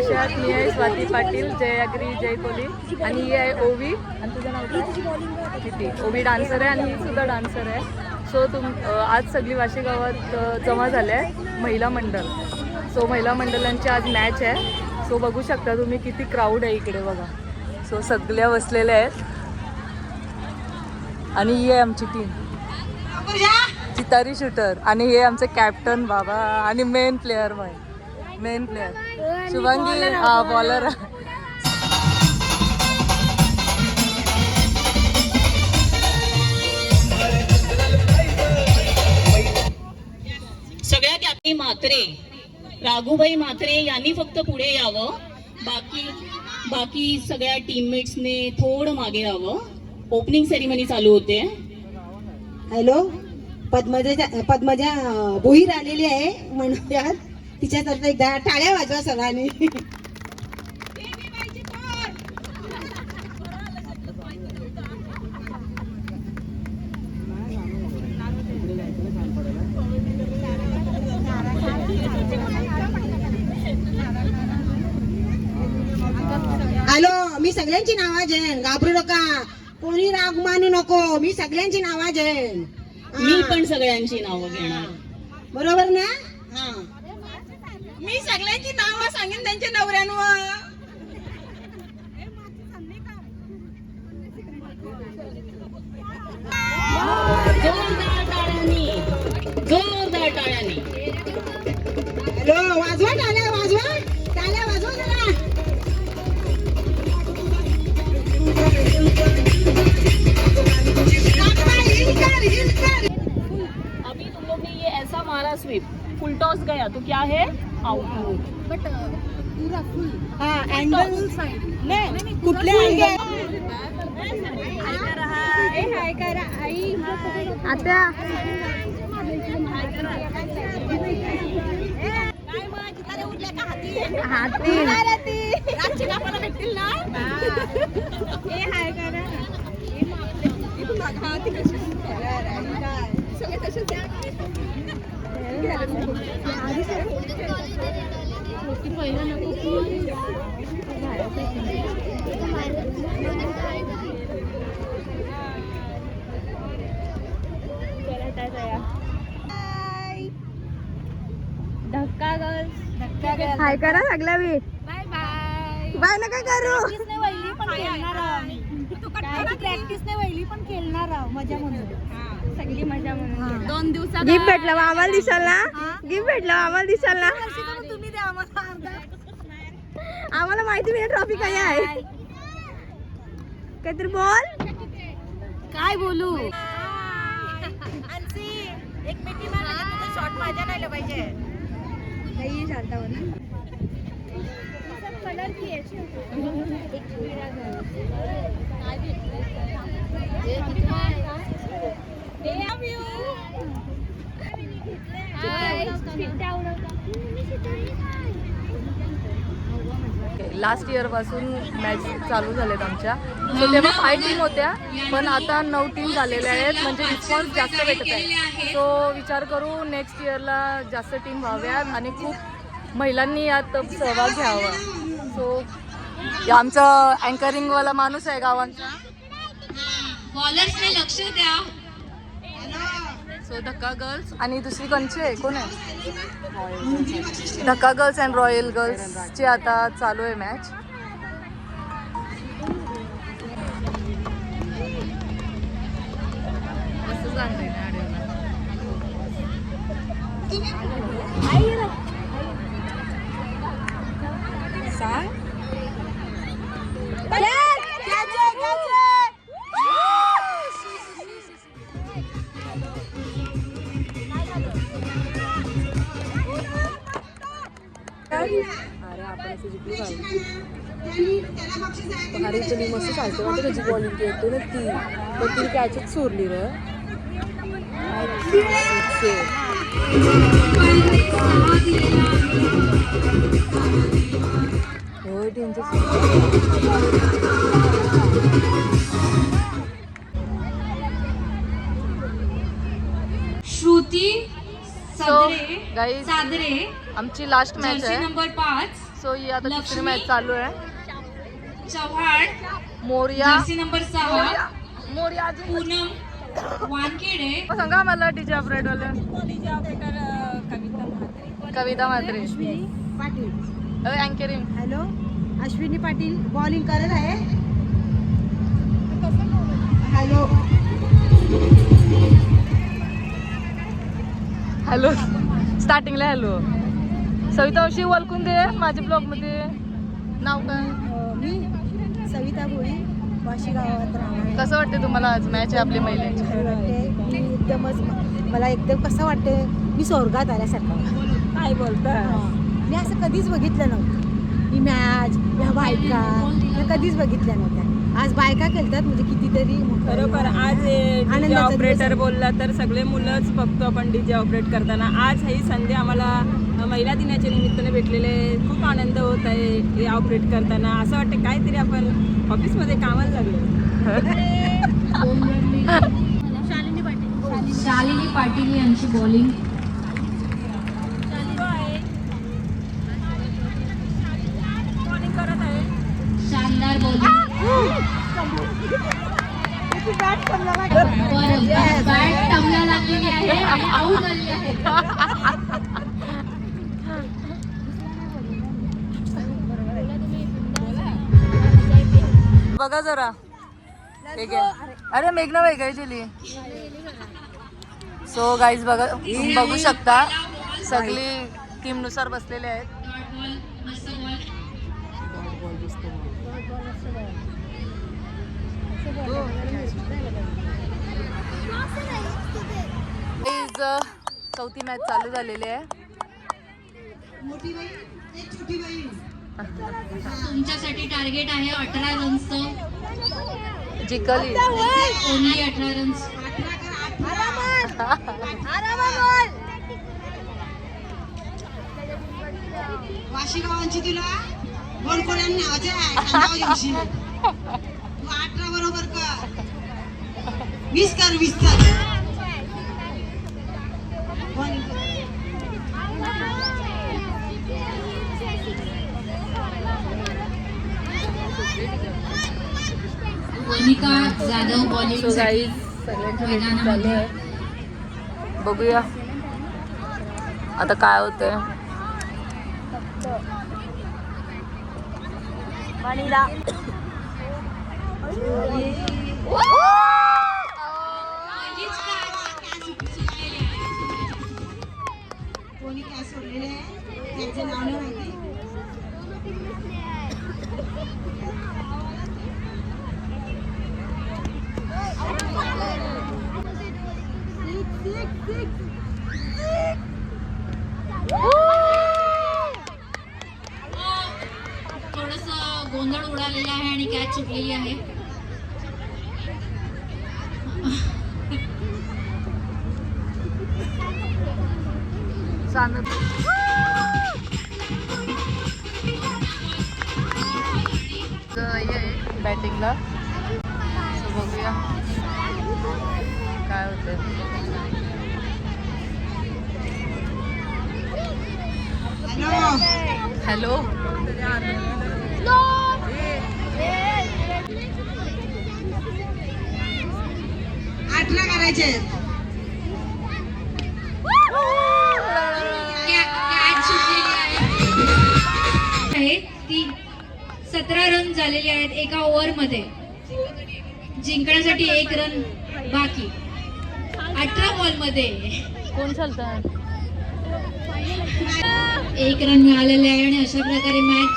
कशा आहात? मी आहे स्वाती पाटील, जय अग्री जय कोली आणि ही आहे ओवी. आणि तुझं नाव काय? किती. ओवी डान्सर आहे आणि ही सुद्धा डान्सर आहे. सो आज सगळी वाशी गावात जमा झाले आहे महिला मंडळ. सो महिला मंडळांची आज मॅच आहे. सो बघू शकता तुम्ही किती क्राऊड आहे इकडे बघा. सो सगळ्या बसलेल्या आहेत आणि ही आहे आमची टीम चितारी शूटर आणि हे आमचे कॅप्टन बाबा आणि मेन प्लेअर शुभांगी बॉलर. सगळ्यात आधी म्हात्रे राघूभाई म्हात्रे यांनी फक्त पुढे यावं. बाकी सगळ्या टीममेट्सने थोडं मागे यावं. ओपनिंग सेरेमनी चालू होते. हॅलो, पद्मजा भोईर आलेली आहे म्हणूयात तिच्यातर्फे एकदा टाळ्या वाजवा सगळ्यांनी. हॅलो, मी सगळ्यांची नावं घेईन, घाबरू नका, कोणी राग मानू नको. मी सगळ्यांची नावं घेईन. मी पण सगळ्यांची नावं घेणार, बरोबर ना? हा. मी सगळ्यांची नावं सांगेन त्यांच्या नवऱ्यांवर. जोरदार टाळ्यांनी. हॅलो, वाजवा टाळ्या, वाजवा टाळ्या, वाजवा जरा. अभी तुम लोग ने ये ऐसा मारा स्वीप, फुल टॉस गया तो क्या है? आउट. बट पूरा फुल अँगल नाही कुठल्या हाय करा आई आता भेटतील ना. हाय करा धक्का गर्ल्स हाय करा सगळ्या मी. Bye bye. बाय नका करू. प्रॅक्टिसने वहिली पण खेळणार मजा म्हणून सगळी मजा म्हणून. 2 दिवसात गिफ्ट भेटलं मग आम्हाला दिसाल ना. गिफ्ट भेटलं आम्हाला दिसाल ना. तुम्ही द्या आम्हाला अर्धा. आम्हाला माहिती नाही ट्रॉफी काय आहे. काहीतरी बोल. काय बोलू? एक मिनिट शॉर्ट माझ्या नाही पाहिजे. नहीं जानता हो ना. सब कलर की है. एक मेरा घर काय भेटले ते लव यू. हाय चिट्ट्या उडवता. लास्ट इयर पासून मॅच चालू झालेत आमच्या. सो तेव्हा 5 टीम होत्या पण आता 9 टीम झालेल्या आहेत. म्हणजे रिस्पॉन्स जास्त भेटत आहे. सो विचार करू नेक्स्ट इयरला जास्त टीम व्हाव्यात आणि खूप महिलांनी यात सहभाग घ्यावा. सो आमचा अँकरिंगवाला माणूस आहे गावांचा. बॉलर्सने लक्ष द्या. सो धक्का गर्ल्स आणि दुसरी कोणची आहे कोण आहे? धक्का गर्ल्स अँड रॉयल गर्ल्सची आता चालू आहे मॅच. अरे आपण असं जिंकली पाहिजे. अरे तुम्ही मस्त चालते ना त्याची बॉलिंग केली ना ती पण ती कॅचच चोरली र. हो डेंजर. श्रुती सो गाईज सादरे आमची लास्ट मॅच जर्सी आहे. नंबर 5 सो ही आता तिसरी मॅच चालू आहे. चव्हाण मोर्या जर्सी नंबर 6 मोर्या अजून पूनम वानखेडे. सांगा मला डीजे ऑपरेटरला. Kavita Mhatre Patil. Anchoring. Hello, Ashwini Patil bowling करत आहे. हॅलो हॅलो स्टार्टिंगला हॅलो. सविता मावशी ओळखून दे माझ्या ब्लॉगमध्ये. नाव काय? मी सविता भोई, वाशी गावात राहणार. कसं वाटते तुम्हाला आज मॅच आहे आपली महिलांची? वाटते मी एकदमच, मला एकदम कसं वाटते, मी स्वर्गात आल्यासारखं. काय बोलता? मी असं कधीच बघितलं नव्हतं. ही मॅच, ह्या बायका ह्या कधीच बघितल्या नव्हत्या. आज बायका खेळतात म्हणजे कितीतरी खरोखर आज डीजे आनंदाचा दिवस ऑपरेटर आहे. बोलला तर सगळे मुलंच बघतो आपण डीजे ऑपरेट करताना. आज ही संधी आम्हाला महिला दिनाच्या निमित्ताने भेटलेले, खूप आनंद होत आहे हे ऑपरेट करताना. असं वाटतं काहीतरी आपण ऑफिसमध्ये कामाला लागलो. शालिनी पाटील यांची बॉलिंग. शानदार बॉलिंग. बॅट टमला लागलेली आहे आणि आऊट झालेली आहे. बघा जरा. ठीक आहे. अरे मेघना बाई काय दिली. सो गाईज बघा, बघू शकता सगळी टीम नुसार बसलेले आहेत. चौथी मॅच चालू झालेली आहे. मोठी बाई, एक छोटी बाई. तुमच्यासाठी टार्गेट आहे 18 रन्सचं. जिंकली. Only 18 runs. वाशी गावांची तुला गोडकोड्यान नावाचे आहे. नाव दिवशी तू 18 बरोबर कर. 20 कर. 20 कर. Monika Jadhav bowling. So guys सगळ्यांची चालू आहे. बघूया आता काय होतंय. कोणी काय सोडलेले आहे त्यांचे नाव नाही माहिती. थोडस गोंधळ उडालेला आहे आणि कॅच सुटलेली आहे. बॅटिंगला. सो बघूया काय होतंय. Hello, hello. 18 करायचे. कॅच सुटलेली आहे. ती 17 रन झालेली आहेत एका ओव्हरमध्ये. जिंकण्यासाठी 1 रन बाकी 18 बॉलमध्ये. कोण चालतं? 1 रन मिळालेले आहे आणि अशा प्रकारे मॅच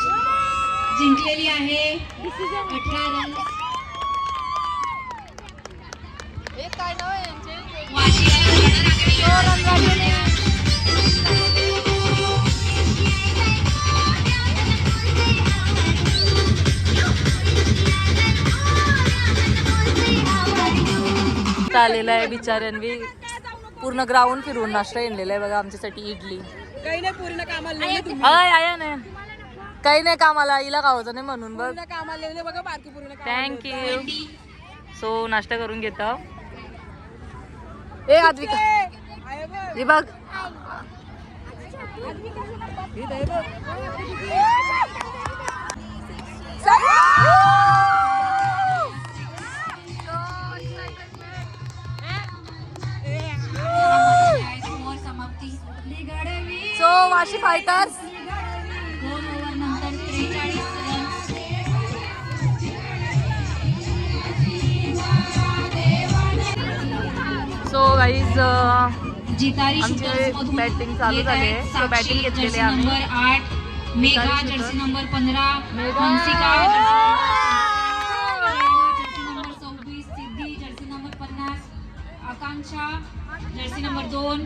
जिंकलेली आहे. 18 रन. काय नाव आहे यांचे? आलेला आहे बिचाऱ्यांनी. पूर्ण ग्राउंड फिरून नाश्ता आणलेला आहे बघा आमच्यासाठी. इडली. काही नाही, पूर्ण कामाला आया नाही काही नाही कामाला. हिला खावचं नाही म्हणून बघ. कामाला बघा बारकी पूर्ण. थँक्यू. सो नाश्ता करून घेतो. ए आद्विका हे बघ स्कोअर समाप्ती. सो वाशी फायटर्स 2 ओव्हर नंतर 43 रन. सो गाईज जितारी आमची शूटर्स मधून बॅटिंग चालू येत झाली आहेत आहे. सो साक्षी बॅटिंग घेतलेली जर्सी आहे आम्ही. Number 8, Megha Jitari jersey shooter. Number 15, Megha. Hansika jersey number 24, Siddhi jersey number 50, Akanksha jersey number 2,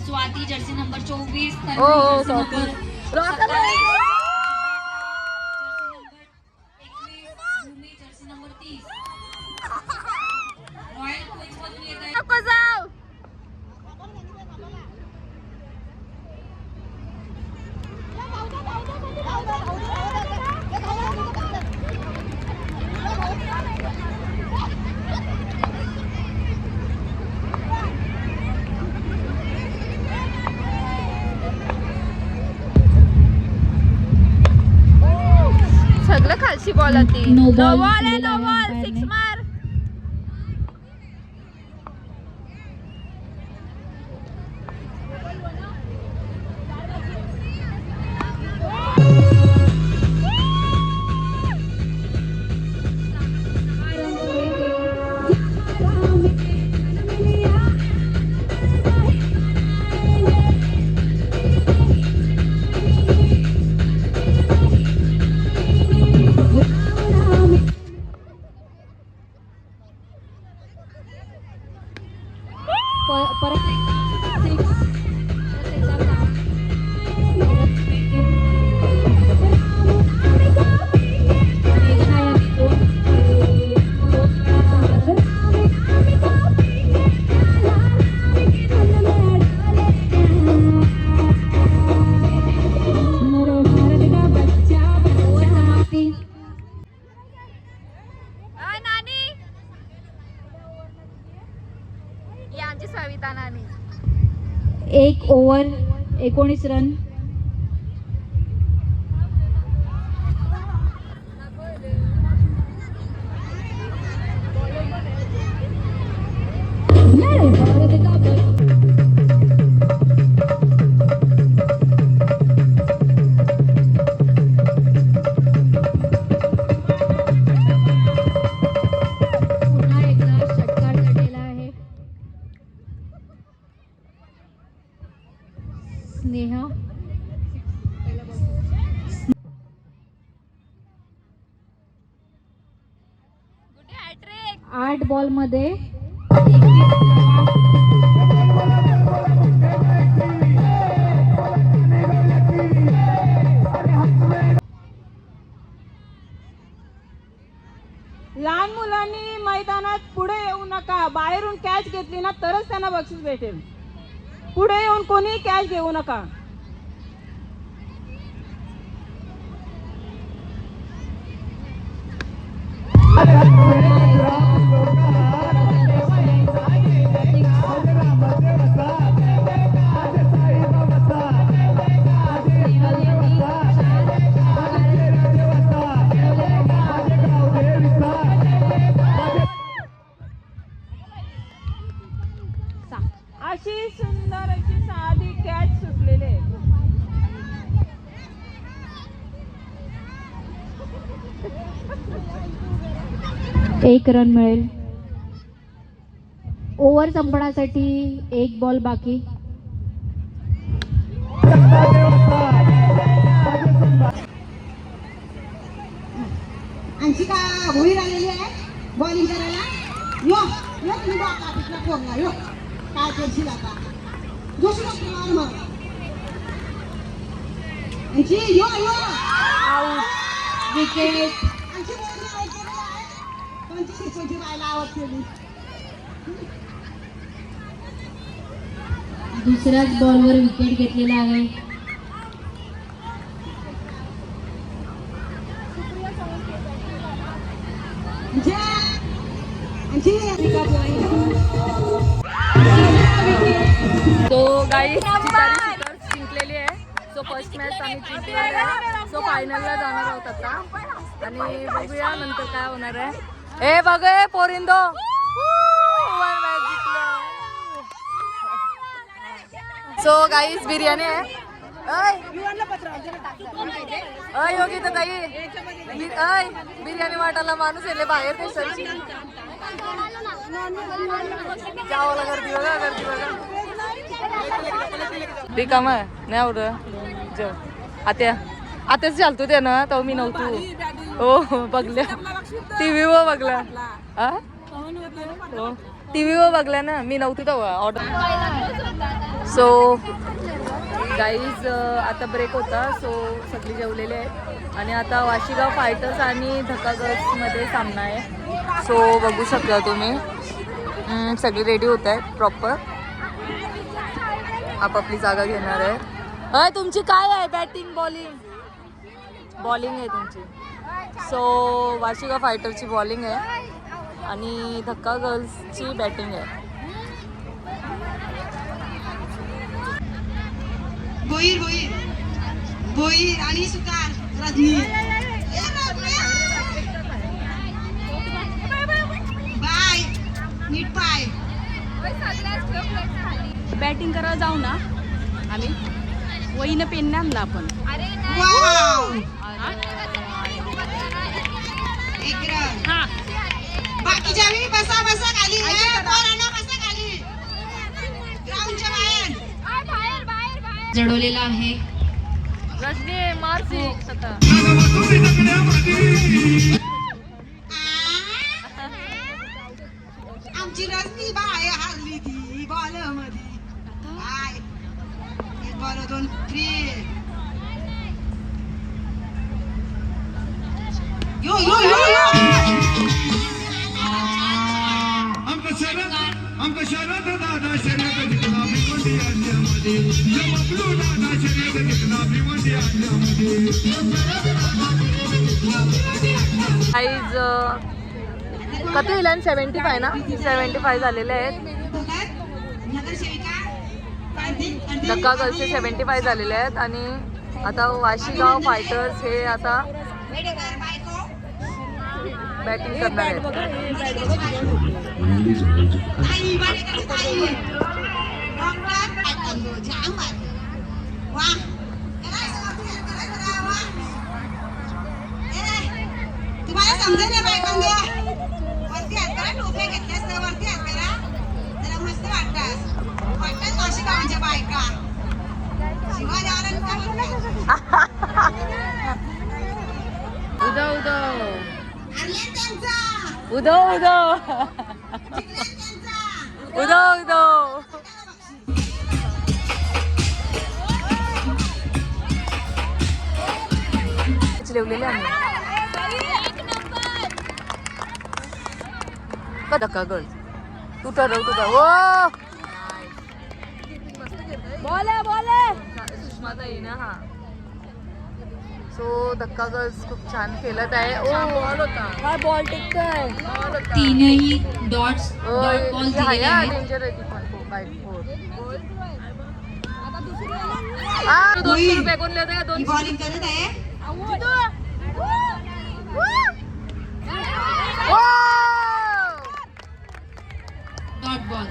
Swati jersey number 24, Tanvi ओ, जर्सी स्वाती. नंबर रॉकल 27, jersey number 21, Bhumi jersey number 30. Royal coach मधून येत आहे नको जाऊ. सगळं खालची बॉल होती. No ball नो बॉल आहे, दिलेला नो आहे बॉल. umpire 6 ने. मार. परत एकदा 6, परत एकदा 7. मेघना यांनी 2 ओव्हर समाप्ती. अय, नानी ही आमची सविता नानी. 1 ओव्हर 19 रन. पुन्हा एकदा षटकार चढलेला आहे. स्नेहा कुठे हॅट्रिक. 8 बॉल मध्ये 21 धावा. लहान मुलांनी मैदानात पुढे येऊ नका. बाहेरून कॅच घेतली ना तरच त्यांना बक्षीस भेटेल. पुढे येऊन कोणी कॅच घेऊ नका. अशी सुंदर अशी साधी कॅच सुटलेली आहे. 1 रन मिळेल. ओव्हर संपण्यासाठी 1 बॉल बाकी. अंशिका भोईर आलेली आहे बॉलिंग करायला. यो यो तुम्ही बाका पिकला फोडला यो काय करशील आता जोशी मार मग अंशी यो यो विकेट. अंशी बोलली आउट केलेला आहे. 25 सेकंडची राहायला आउट केली. दुसऱ्याच बॉलवर विकेट घेतलेला आहे. म्हणजे अंशी तो गाईज जितारी शूटर्स जिंकलेली सो फर्स्ट मॅच आम्ही जिंकलेली आहे. सो फायनलला जाणार आहोत आता आणि बघूया नंतर काय होणार आहे. ए बघ ए पोरिंदो सो गाईस बिर्याणी आहे. योगी तर ताई बिर्याणी वाटायला माणूस येले बाहेर ते सरची जावं गर्दी बघा गर्दी बघा रिकाम आहे नाही आवड जेव आत्याच चालतो ते ना तो मी नव्हतो हो बघल्या टीव्ही वर बघला हो टीव्ही वर बघला ना मी नव्हती तेव्हा ऑर्डर. सो गाईज आता ब्रेक होता सो सगळी जेवलेले आहेत आणि आता वाशीगाव फायटर्स आणि धक्का गर्ल्समध्ये सामना आहे. सो बघू शकता तुम्ही सगळी रेडी होत आहेत प्रॉपर आपापली जागा घेणार आहे. अय तुमची काय आहे बॅटिंग बॉलिंग आहे तुमची. सो वाशीगाव फायटरची बॉलिंग आहे आणि धक्का गर्ल्सची बॅटिंग आहे. भोईर आणि सुतार रजनी बाय नीट पाय. बॅटिंग करायला जाऊ ना आम्ही वहीनं पेन नाही आणला आपण. वाव एक रन. बाकीच्या वेळी बसा खाली पोरांनो बसा खाली ग्राउंडच्या बाहेर. जडवलेला आहे. रजनी मारसी आमची रजनी बाय हारली ती बॉल मध्ये बाय. एक बॉल 2 फ्री. यो यो यो आमका शरद दादा शर्यत जिंकला भिवंडी आल्यामध्ये बबलू दादा शर्यत जिंकला भिवंडी आल्यामध्ये. गाईज कधी होईल 75 ना 75 झालेले आहेत. धक्का गर्ल्सचे 75 झालेले आहेत आणि आता वाशीगाव फायटर्स हे आता बॅटिंग करणार आहेत. तुम्हाला समजेल ना बायकांना वरती हात करा टोप्या घेतल्यास तर वरती हात करा जरा मस्त वाटतात वाशीगावांच्या बायका शिवाजी उदो ठेवलेले आम्ही धक्का गर्ल तू ठरव तुझा. ओ बोले सुषमाताई ना हा. सो धक्का गर्ल्स खूप छान खेळत आहे. बॉल होता हा बॉल टिकतोय. तीनही डॉट्स डॉट बॉल दिलेले आहेत. डेंजर आहे ती पण बाय 4 200 रुपये कोण लेते का 200 बॉलिंग करत आहे. Dot ball.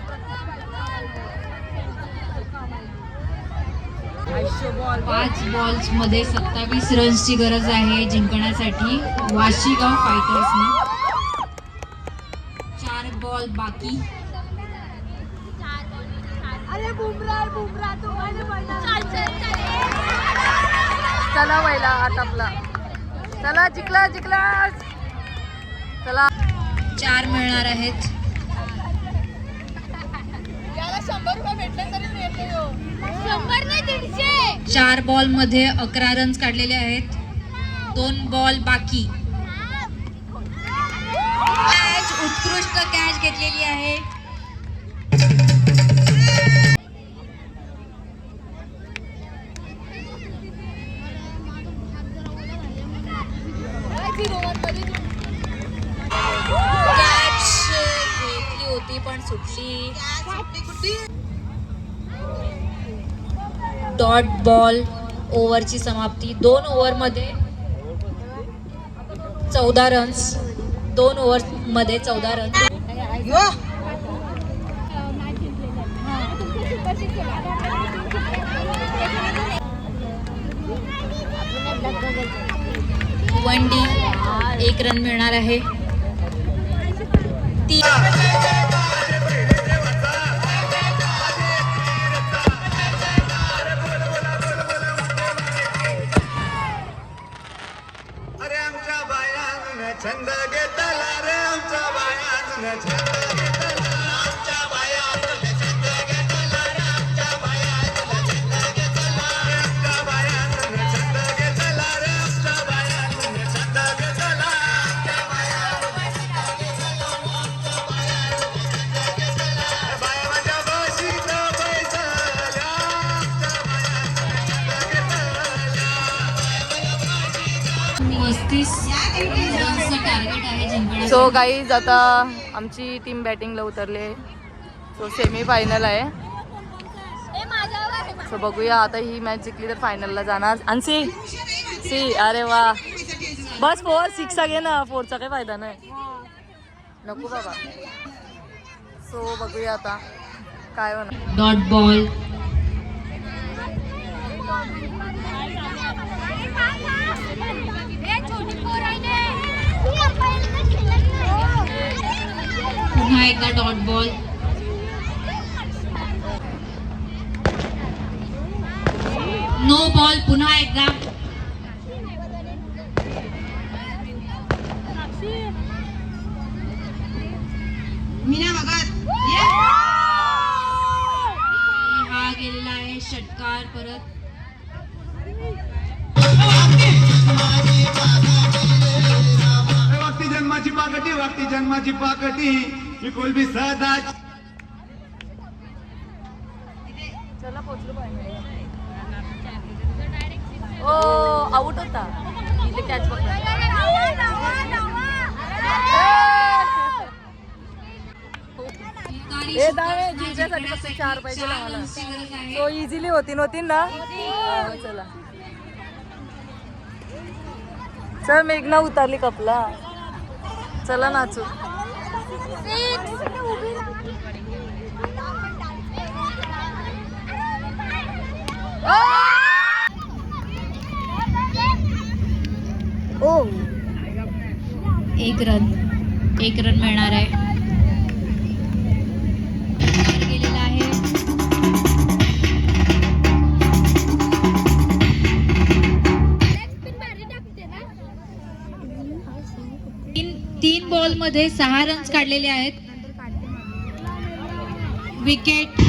5 बॉल्स मध्ये 27 रन्सची गरज आहे जिंकण्यासाठी वाशीगाव फायटर्सना. 4 बॉल बाकी. चला पहिला आटापला चला जिंकला चला 4 मिळणार आहेत. 4 बॉल मध्ये 11 रन्स काढलेले आहेत. 2 बॉल बाकी. कॅच उत्कृष्ट कॅच घेतलेली आहे. कॅच घेतली होती पण सुटली. डॉट बॉल ओव्हरची समाप्ती. 2 ओव्हरमध्ये 14 रन्स. 2 ओव्हरमध्ये 14 रन्स. यो वन डी 1 रन मिळणार आहे. अरे आमच्या बायानं छंद घेतला रे आमच्या बायानं छंद घेतला आमच्या बायानं छंद घेतला रे आमच्या बायानं छंद घेतला आमच्या बायानं छंद घेतला रे आमच्या बायानं छंद घेतला आमच्या बाया माझ्या बशीत बैसल्या आमच्या बायानं 35 रन्सचं टार्गेट आहे जिंकण्याचं. सो गाईज आता आमची टीम बॅटिंगला उतरले. सो सेमी फायनल आहे. सो बघूया आता ही मॅच जिंकली तर फायनलला जाणार. आणि सी अरे वा बस 4 6 घे ना. 4चा काही फायदा नाही. नको बाबा. सो बघूया आता काय होणार. Dot ball. पुन्हा एकदा डॉट बॉल. No ball. पुन्हा एकदा मीना भगत हा गेलेला आहे षटकार. परत वागती जन्माची पाकटी मी कोलबी सदा चला पोचलो पाहिजे. ओ आउट होता. इथे कॅच पकडला. हे दावे जिंकण्यासाठी फक्त 4 पाहिजे आम्हाला. सो इझिली होती ना. चला चल मेघना उतरली कपला. चला नाचू. एक रन मिळणार आहे. गेलेला आहे. तीन बॉल मध्ये 6 रन्स काढलेले आहेत. विकेट.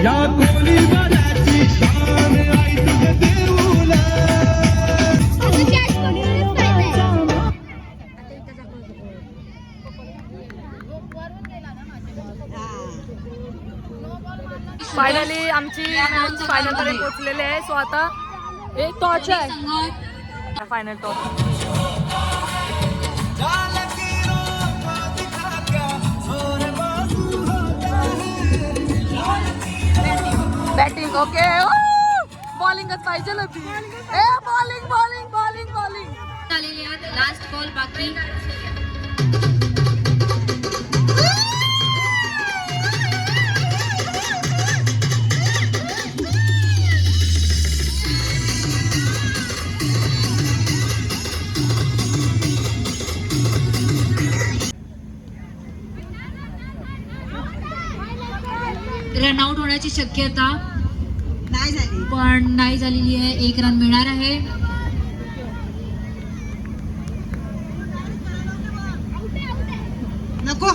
या गोलीबाराची शान आई तुझ्या देऊला फायनली आमची मॅच फायनल मध्ये पोहोचलेली आहे. सो आता एक टॉर्च आहे. Final torch. Batting okay. बॉलिंगच पाहिजे होती. बॉलिंग झालेले आहेत. लास्ट बॉल बाकी. रनआउट होण्याची शक्यता नाही झाली. पण नाही झालेली आहे. 1 रन मिळणार आहे. नको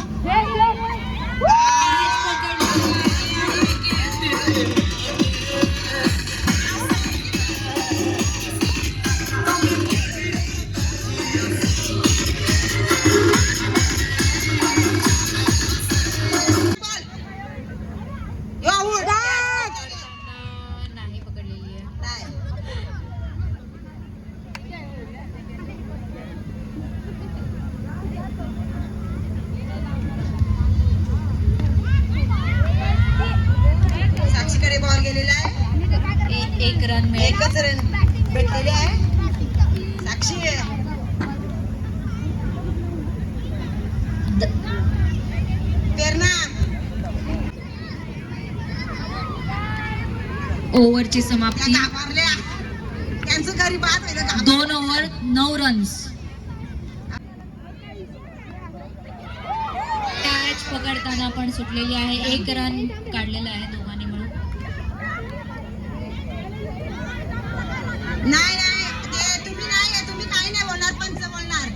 नाही पकडलेली आहे. 1 रन मिळेल. एकच रन भेटलेले आहे. साक्षी प्रेरणा ओव्हरची समाप्ती. त्या घाबरल्या. त्यांचं घरी बाद होईल का? 2 ओव्हर 9 रन्स. कॅच पकडताना पण सुटलेली आहे. 1 रन काढलेला आहे दोघांनी मिळून. नाही ते तुम्ही काही नाही बोलणार. पंच बोलणार.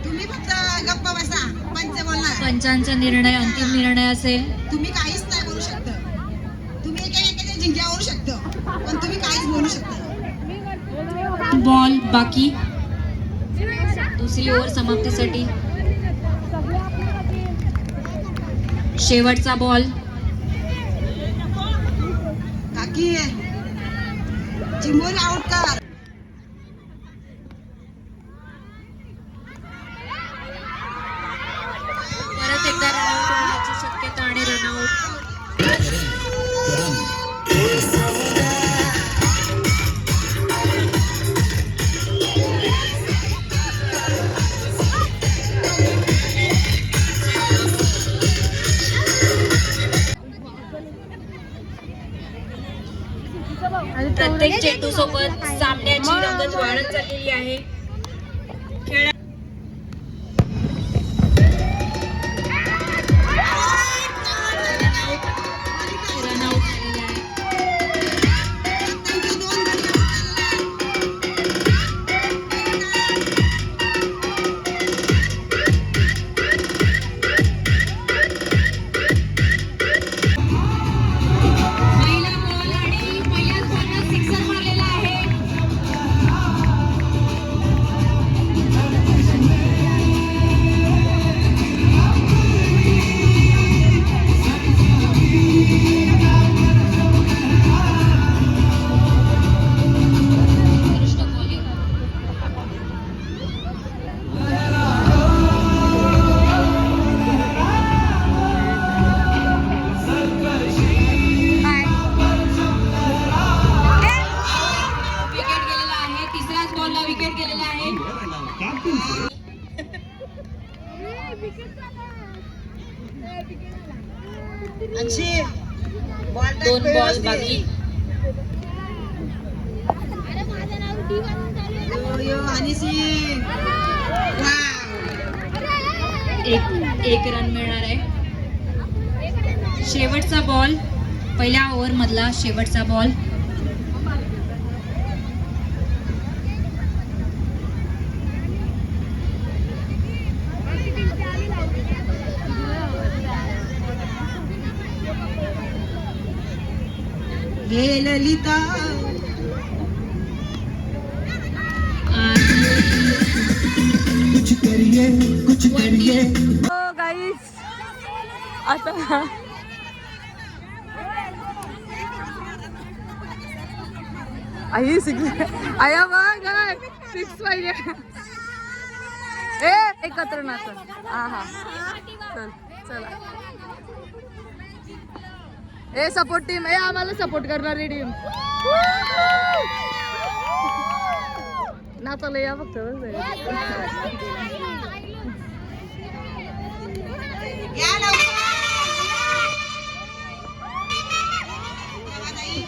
तुम्ही फक्त गप्प बसा. पंच बोलणार. पंचांचा निर्णय अंतिम निर्णय असेल. तुम्ही काहीच नाही बोलू शकता. तुम्ही एका जिंक्या बोलू शकता पण तुम्ही काहीच बोलू शकता. बॉल बाकी. दुसरी ओव्हर समाप्तीसाठी. शेवटचा बॉल. काकी चिंबोरी आउट कर. परत एकदा रनआउट होण्याची शक्यता आणि रनआउट. प्रत्येक चेंडू सोबत सामन्याची रंगत वाढत चाललेली आहे. खेळ रनआउट झालेला आहे. पहिला बॉल आणि पहिल्याच बॉलला सिक्सर मारलेला आहे. उत्कृष्ट बॉलिंग. विकेट गेलेला आहे. तिसऱ्याच बॉलला विकेट गेलेला आहे. अंशी बॉल 2 बॉल बाकी. यो आणि सिंग. एक रन मिळणार आहे. शेवटचा बॉल. पहिल्या ओव्हर मधला शेवटचा बॉल. हे ललिता गाईज आता आई सिक्स आया बघ काय 6 पाहिजे. एकत्र नाचत. हा चल चला. सपोर्ट टीम आम्हाला सपोर्ट करणारी टीम नाचायला या फक्त. या लवकर.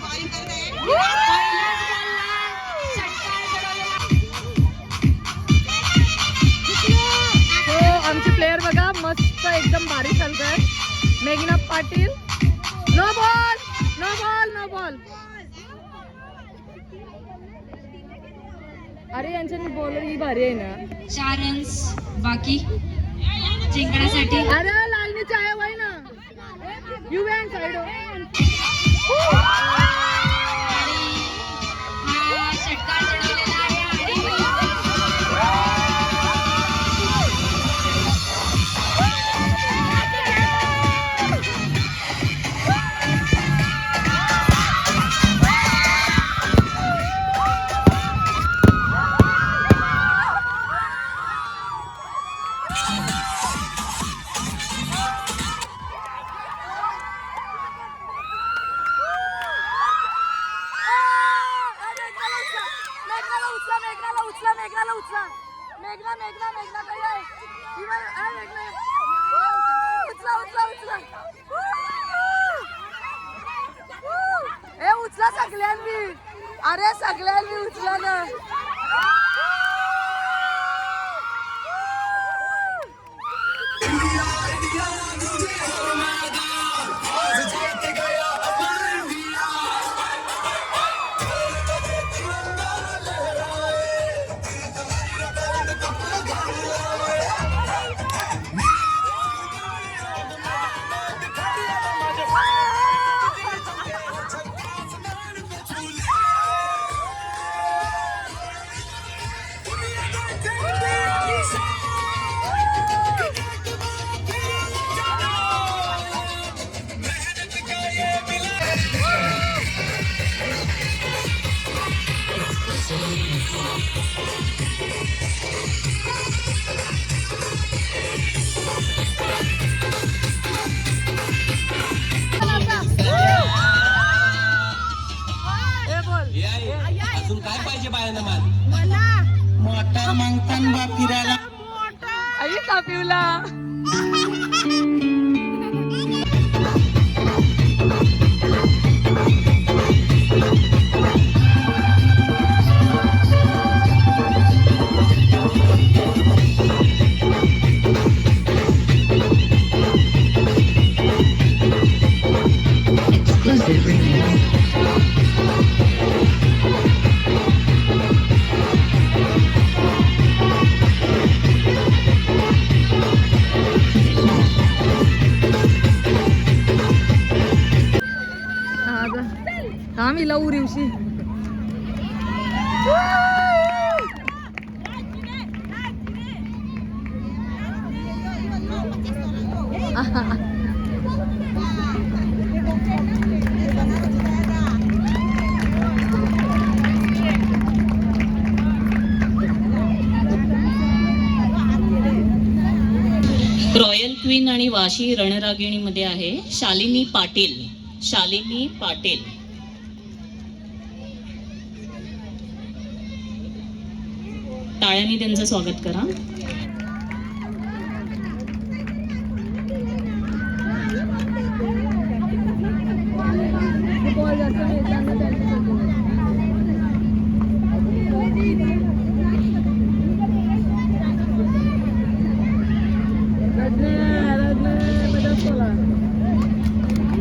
बॉलिंग करते. आमचे प्लेयर बघा मस्त एकदम भारी चालतात. मेघना Patil. No ball no ball no ball. अरे यांच्या बॉलर ही भारी आहे ना. 4 रन्स बाकी जिंकण्यासाठी. अरे लालनीचे आहे वय ना. यू वॅन साइड. हा षटकार चढवलेला आहे आणि उचला मेघनाला उचला मेघनाला उचला मेघना मेघना मेघना काय आहे ही बाई, मेघना उचला उचला उचला ए उचला सगळ्यांनी अरे सगळ्यांनी उचला ना अजून काय पाहिजे बायांना मोटर मागतान बा फिरायला आई कापिवला थांब हिला उरीवशी रॉयल क्वीन आणि वाशी रणरागिणीमध्ये आहे शालिनी पाटील. शालिनी पाटील टाळ्यांनी त्यांचं स्वागत करा.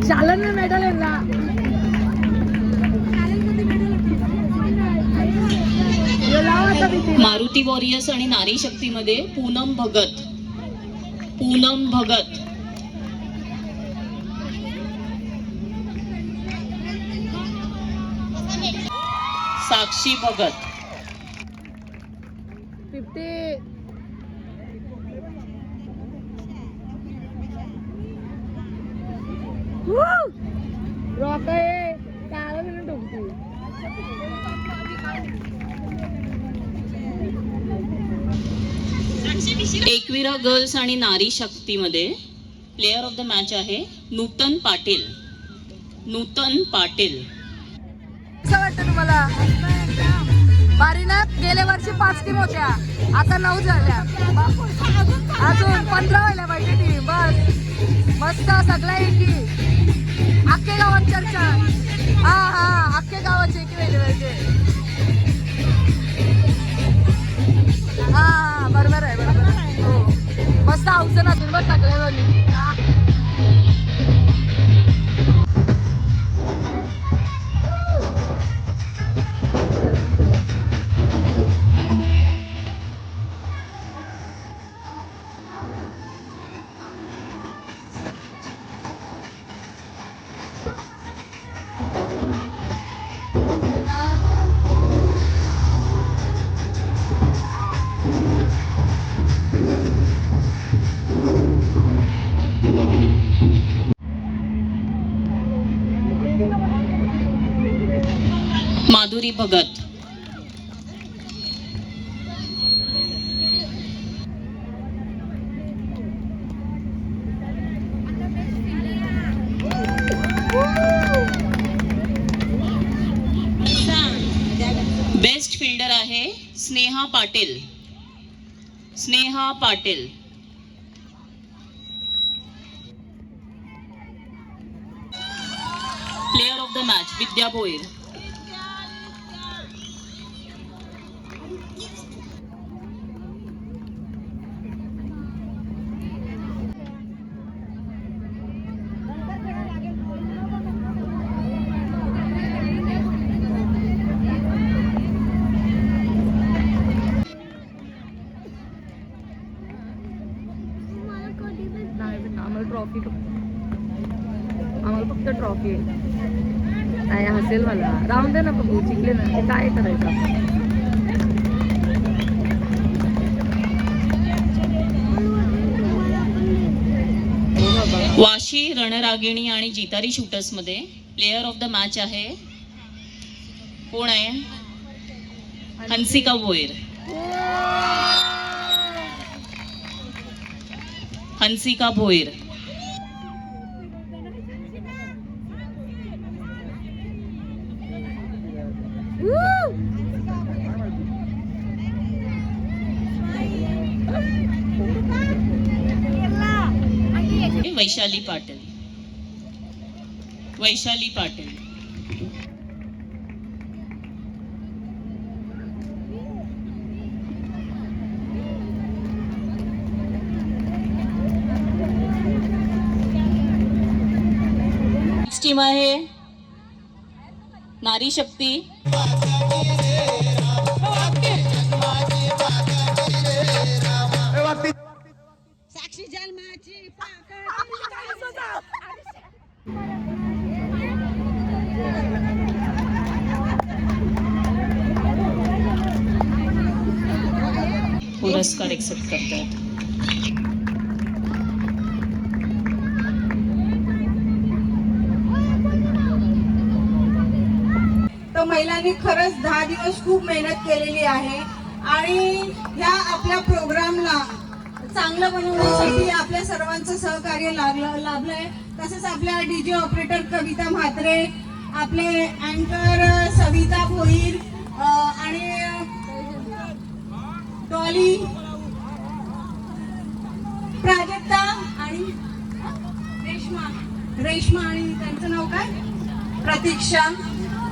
चालन में मेडल है ना मारुती वॉरियर्स आणि नारी शक्तीमध्ये पूनम भगत. पूनम भगत साक्षी भगत 50 रॉक आहे काळा म्हणून डुबती. एकविरा गर्ल्स आणि नारी शक्तीमध्ये प्लेअर ऑफ द मॅच आहे नूतन पाटील. नूतन पाटील कसं वाटतं तुम्हाला? भारी ना. गेल्या वर्षी 5 टीम होत्या आता 9 झाल्या अजून 15 व्हायला पाहिजे टीम. बस मस्त सगळ्या एकी अख्खे गावात चर्चा. हा हा अख्खे गावाची एकी व्हायला पाहिजे. हा हा बरोबर आहे बरोबर आहे. हो मस्त औषध अजून बस सगळ्या जणी. माधुरी भगत बेस्ट फिल्डर आहे Sneha Patil. Sneha Patil. Player of the match Vidya Bhoir. आम्हाला फक्त ट्रॉफी नाही हसेल मला. राहून दे ना बघू जिंकले ना ते काय करायचं आपण. वाशी रणरागिणी आणि जितारी शूटर्स मध्ये प्लेयर ऑफ द मॅच आहे कोण आहे? हंसिका भोईर. हंसिका भोईर. वैशाली पाटील. वैशाली पाटील. टीम आहे नारी शक्ती. साक्षी जन्माची पुरस्कार एक्सेप्ट करतात. तर महिलांनी खरंच 10 दिवस खूप मेहनत केलेली आहे आणि ह्या आपल्या प्रोग्रामला चांगलं बनवण्यासाठी आपल्या सर्वांचं सहकार्य लाभलंय. तसंच आपल्या डीजे ऑपरेटर कविता म्हात्रे, आपले अँकर सविता भोईर आणि डॉली, प्राजक्ता आणि रेश्मा आणि त्यांचं नाव काय प्रतीक्षा,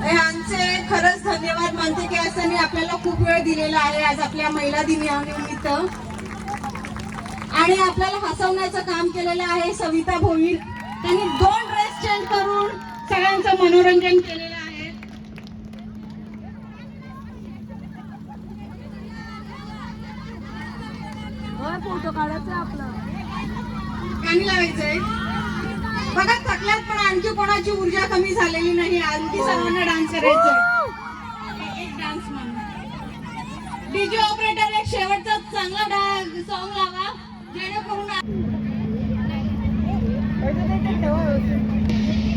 ह्यांचे खरंच धन्यवाद मानते की आज त्यांनी आपल्याला खूप वेळ दिलेला आहे आज आपल्या महिला दिनानिमित्त. आणि आपल्याला हसवण्याचं काम केलेलं आहे सविता भोईर. त्यांनी 2 ड्रेस चेंज करून सगळ्यांचं मनोरंजन केलेलं आहे. फोटो काढायचा आपला गाणी लावायचंय बघा. थकल्यात पण आणखी कोणाची ऊर्जा कमी झालेली नाही. आणखी सर्वांना डान्स करायचंय. एक डान्स म्हणून डीजे ऑपरेटर एक शेवटचा चांगला सॉन्ग लावा जेणेकरून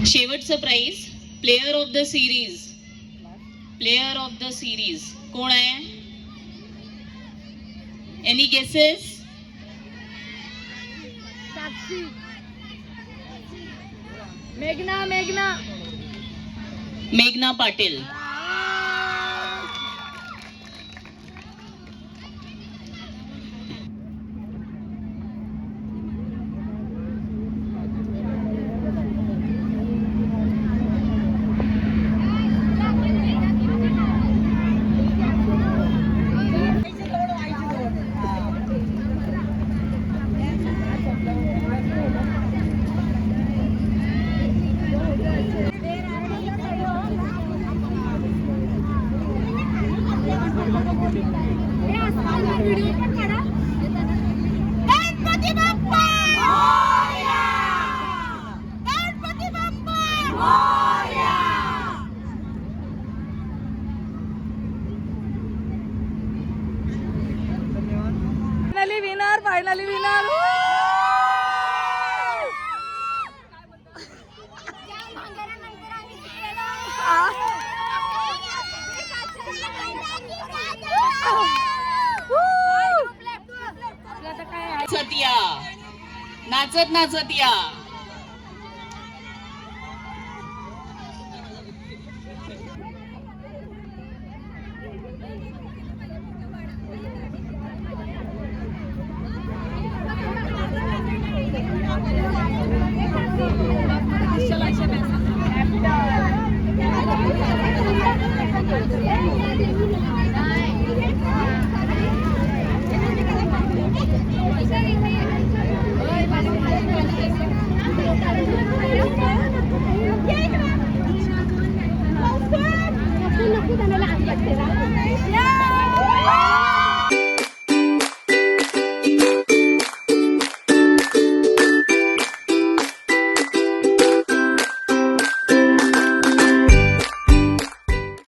शेवटचं prize player of the series. Player of the series कोण आहे? Any guesses? मेघना. मेघना. मेघना पाटील. Finally winner. नाचत नाचत या. जणाला आज वाटते ना